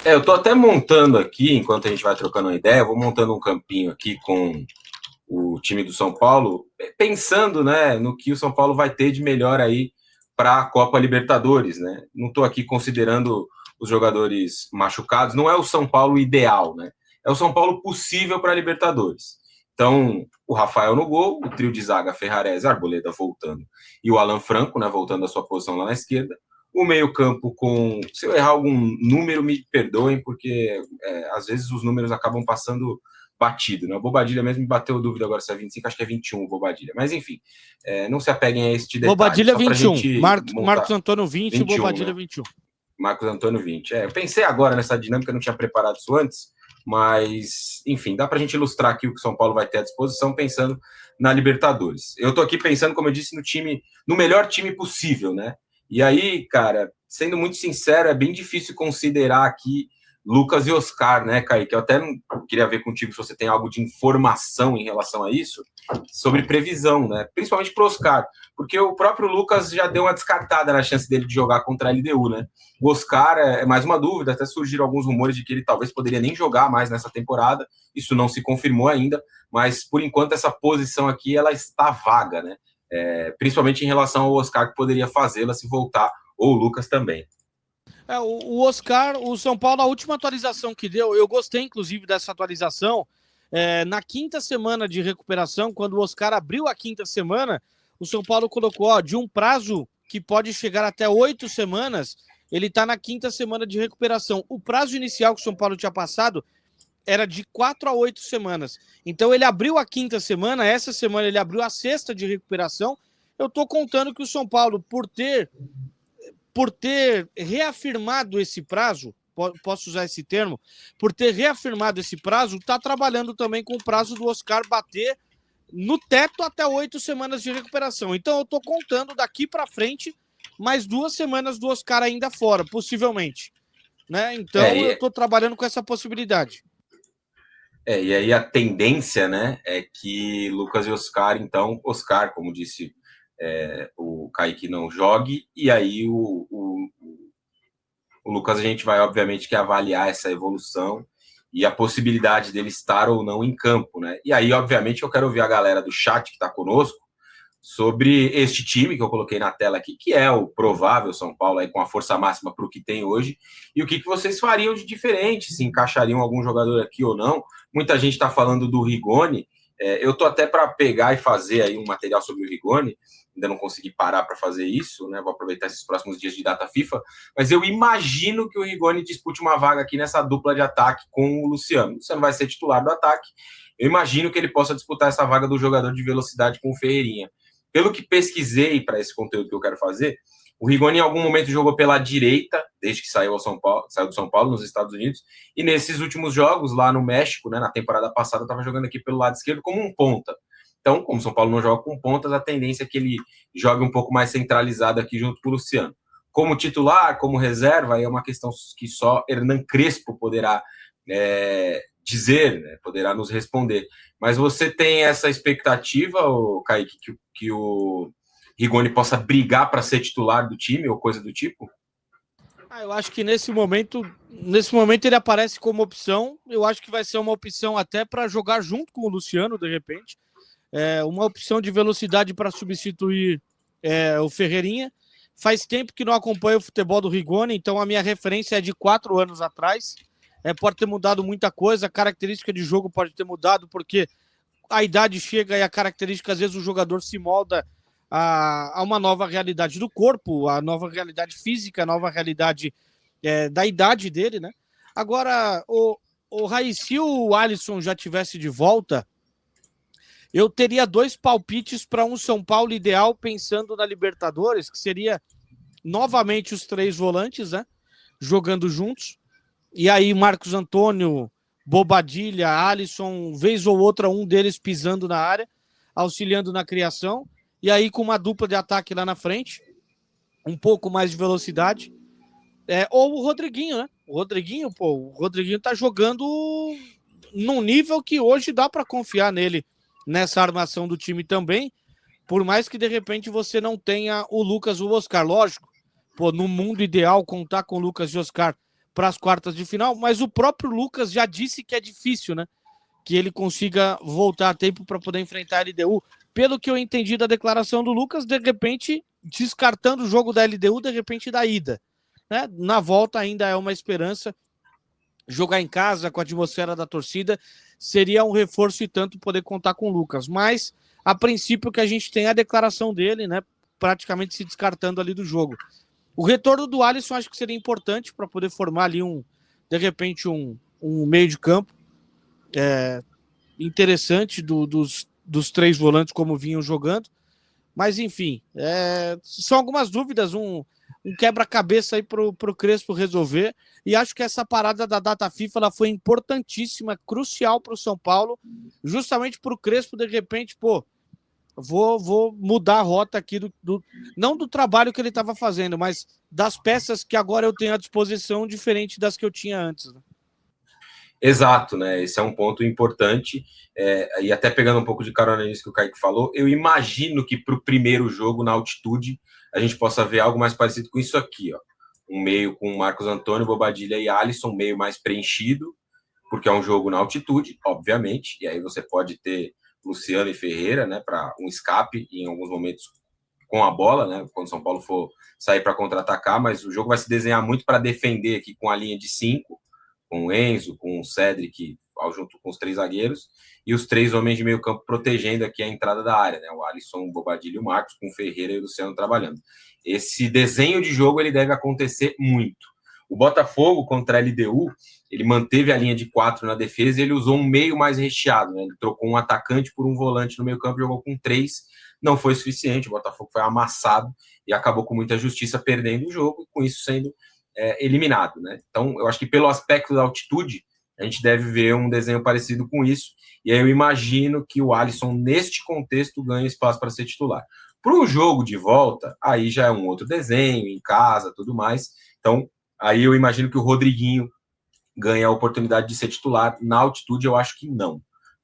Eu tô até montando aqui, enquanto a gente vai trocando uma ideia, eu vou montando um campinho aqui com o time do São Paulo, pensando, né, no que o São Paulo vai ter de melhor aí para a Copa Libertadores, né? Não estou aqui considerando os jogadores machucados, não é o São Paulo ideal, né? É o São Paulo possível para a Libertadores. Então, o Rafael no gol, o trio de zaga Ferrarese, Arboleda voltando e o Alan Franco, né, voltando à sua posição lá na esquerda. O meio-campo com. Se eu errar algum número, me perdoem, porque às vezes os números acabam passando batido, né? O Bobadilha mesmo me bateu dúvida agora se é 25, acho que é 21 o Bobadilha. Mas enfim, não se apeguem a este detalhe, Bobadilha só para a 21, gente Marcos montar Antônio 20, 21, Bobadilha né? 21. Marcos Antônio 20. Eu pensei agora nessa dinâmica, não tinha preparado isso antes, mas enfim, dá para a gente ilustrar aqui o que o São Paulo vai ter à disposição pensando na Libertadores. Eu tô aqui pensando, como eu disse, no time, no melhor time possível, né? E aí, cara, sendo muito sincero, é bem difícil considerar aqui Lucas e Oscar, né, Kaique? Eu até queria ver contigo se você tem algo de informação em relação a isso, sobre previsão, né? Principalmente para o Oscar, porque o próprio Lucas já deu uma descartada na chance dele de jogar contra a LDU, né? O Oscar é mais uma dúvida, até surgiram alguns rumores de que ele talvez poderia nem jogar mais nessa temporada, isso não se confirmou ainda, mas por enquanto essa posição aqui ela está vaga, né? Principalmente em relação ao Oscar que poderia fazê-la se voltar, ou o Lucas também. O Oscar, o São Paulo, a última atualização que deu, eu gostei inclusive dessa atualização, na quinta semana de recuperação, quando o Oscar abriu a quinta semana, o São Paulo colocou, de um prazo que pode chegar até 8 semanas, ele está na quinta semana de recuperação. O prazo inicial que o São Paulo tinha passado era de 4 a 8 semanas. Então ele abriu a quinta semana, essa semana ele abriu a sexta de recuperação. Eu estou contando que o São Paulo, por ter reafirmado esse prazo, posso usar esse termo, por ter reafirmado esse prazo, está trabalhando também com o prazo do Oscar bater no teto até 8 semanas de recuperação. Então eu estou contando daqui para frente mais 2 semanas do Oscar ainda fora, possivelmente. Né? Então eu estou trabalhando com essa possibilidade. E aí a tendência, né, é que Lucas e Oscar, então, Oscar, como disse o Kaique, não jogue, e aí o Lucas a gente vai, obviamente, que avaliar essa evolução e a possibilidade dele estar ou não em campo, né? E aí, obviamente, eu quero ouvir a galera do chat que está conosco sobre este time que eu coloquei na tela aqui, que é o provável São Paulo aí com a força máxima para o que tem hoje, e o que vocês fariam de diferente, se encaixariam algum jogador aqui ou não. Muita gente está falando do Rigoni, eu tô até para pegar e fazer aí um material sobre o Rigoni, ainda não consegui parar para fazer isso, né? Vou aproveitar esses próximos dias de data FIFA, mas eu imagino que o Rigoni dispute uma vaga aqui nessa dupla de ataque com o Luciano. O Luciano vai ser titular do ataque, eu imagino que ele possa disputar essa vaga do jogador de velocidade com o Ferreirinha. Pelo que pesquisei para esse conteúdo que eu quero fazer, o Rigoni em algum momento jogou pela direita, desde que saiu do São Paulo, nos Estados Unidos, e nesses últimos jogos, lá no México, né, na temporada passada, estava jogando aqui pelo lado esquerdo como um ponta. Então, como o São Paulo não joga com pontas, a tendência é que ele jogue um pouco mais centralizado aqui junto com o Luciano. Como titular, como reserva, aí é uma questão que só Hernan Crespo poderá dizer, né, poderá nos responder. Mas você tem essa expectativa, Kaique, que o Rigoni possa brigar para ser titular do time ou coisa do tipo? Eu acho que nesse momento ele aparece como opção. Eu acho que vai ser uma opção até para jogar junto com o Luciano, de repente. Uma opção de velocidade para substituir o Ferreirinha. Faz tempo que não acompanho o futebol do Rigoni, então a minha referência é de 4 anos atrás. Pode ter mudado muita coisa, a característica de jogo pode ter mudado, porque a idade chega e a característica, às vezes, o jogador se molda a uma nova realidade do corpo, a nova realidade física, a nova realidade da idade dele, né? Agora, o Raí, se o Alisson já tivesse de volta, eu teria 2 palpites para um São Paulo ideal, pensando na Libertadores, que seria novamente os 3 volantes, né? Jogando juntos. E aí, Marcos Antônio, Bobadilha, Alisson, vez ou outra, um deles pisando na área, auxiliando na criação. E aí, com uma dupla de ataque lá na frente, um pouco mais de velocidade. Ou o Rodriguinho, né? O Rodriguinho tá jogando num nível que hoje dá para confiar nele nessa armação do time também, por mais que de repente você não tenha o Lucas ou o Oscar. Lógico, no mundo ideal, contar com o Lucas e o Oscar para as quartas de final, mas o próprio Lucas já disse que é difícil, né? Que ele consiga voltar a tempo para poder enfrentar a LDU. Pelo que eu entendi da declaração do Lucas, de repente, descartando o jogo da LDU, de repente da ida. Né? Na volta ainda é uma esperança. Jogar em casa com a atmosfera da torcida seria um reforço e tanto poder contar com o Lucas. Mas, a princípio, que a gente tem a declaração dele, né? Praticamente se descartando ali do jogo. O retorno do Alisson acho que seria importante para poder formar ali de repente, um meio de campo interessante dos três volantes como vinham jogando. Mas, enfim, são algumas dúvidas, um quebra-cabeça aí pro Crespo resolver. E acho que essa parada da data FIFA ela foi importantíssima, crucial para o São Paulo, justamente para o Crespo, de repente, vou mudar a rota aqui não do trabalho que ele estava fazendo, mas das peças que agora eu tenho à disposição, diferente das que eu tinha antes. Né? Exato, né? Esse é um ponto importante. E até pegando um pouco de carona nisso que o Kaique falou, eu imagino que para o primeiro jogo, na altitude, a gente possa ver algo mais parecido com isso aqui, ó. Um meio com Marcos Antônio, Bobadilla e Alisson, meio mais preenchido, porque é um jogo na altitude, obviamente, e aí você pode ter Luciano e Ferreira, né, para um escape em alguns momentos com a bola, né, quando o São Paulo for sair para contra-atacar, mas o jogo vai se desenhar muito para defender aqui com a linha de 5, com o Enzo, com o Cedric, junto com os três zagueiros, e os três homens de meio campo protegendo aqui a entrada da área, né, o Alisson, o Bobadilla e o Marcos, com o Ferreira e o Luciano trabalhando. Esse desenho de jogo ele deve acontecer muito. O Botafogo contra a LDU, ele manteve a linha de 4 na defesa e ele usou um meio mais recheado, né? Ele trocou um atacante por um volante no meio campo, jogou com 3, não foi suficiente, o Botafogo foi amassado e acabou com muita justiça perdendo o jogo, e com isso sendo eliminado, né? Então, eu acho que pelo aspecto da altitude, a gente deve ver um desenho parecido com isso, e aí eu imagino que o Alisson, neste contexto, ganha espaço para ser titular. Para o jogo de volta, aí já é um outro desenho, em casa, tudo mais, então aí eu imagino que o Rodriguinho ganha a oportunidade de ser titular. Na altitude, eu acho que não.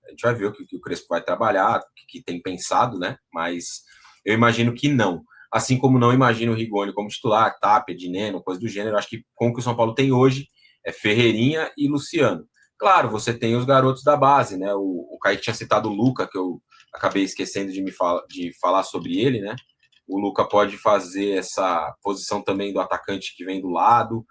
A gente vai ver o que o Crespo vai trabalhar, o que tem pensado, né? Mas eu imagino que não. Assim como não imagino o Rigoni como titular, Tapia, Dineno, coisa do gênero. Eu acho que com o que o São Paulo tem hoje é Ferreirinha e Luciano. Claro, você tem os garotos da base, né? O Kaique tinha citado o Luca, que eu acabei esquecendo de falar sobre ele, né? O Luca pode fazer essa posição também do atacante que vem do lado.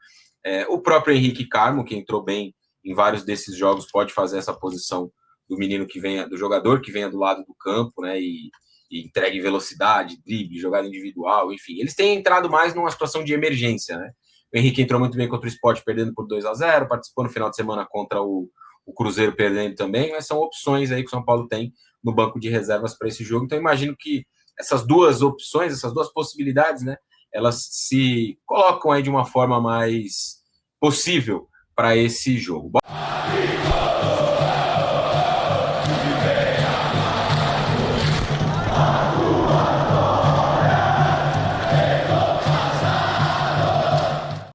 O próprio Henrique Carmo, que entrou bem em vários desses jogos, pode fazer essa posição do menino que venha, do jogador que venha do lado do campo, né? E entregue velocidade, drible, jogada individual, enfim. Eles têm entrado mais numa situação de emergência, né? O Henrique entrou muito bem contra o Sport, perdendo por 2-0, participou no final de semana contra o Cruzeiro, perdendo também, mas são opções aí que o São Paulo tem no banco de reservas para esse jogo. Então, imagino que essas duas opções, essas duas possibilidades, né, elas se colocam aí de uma forma mais possível para esse jogo.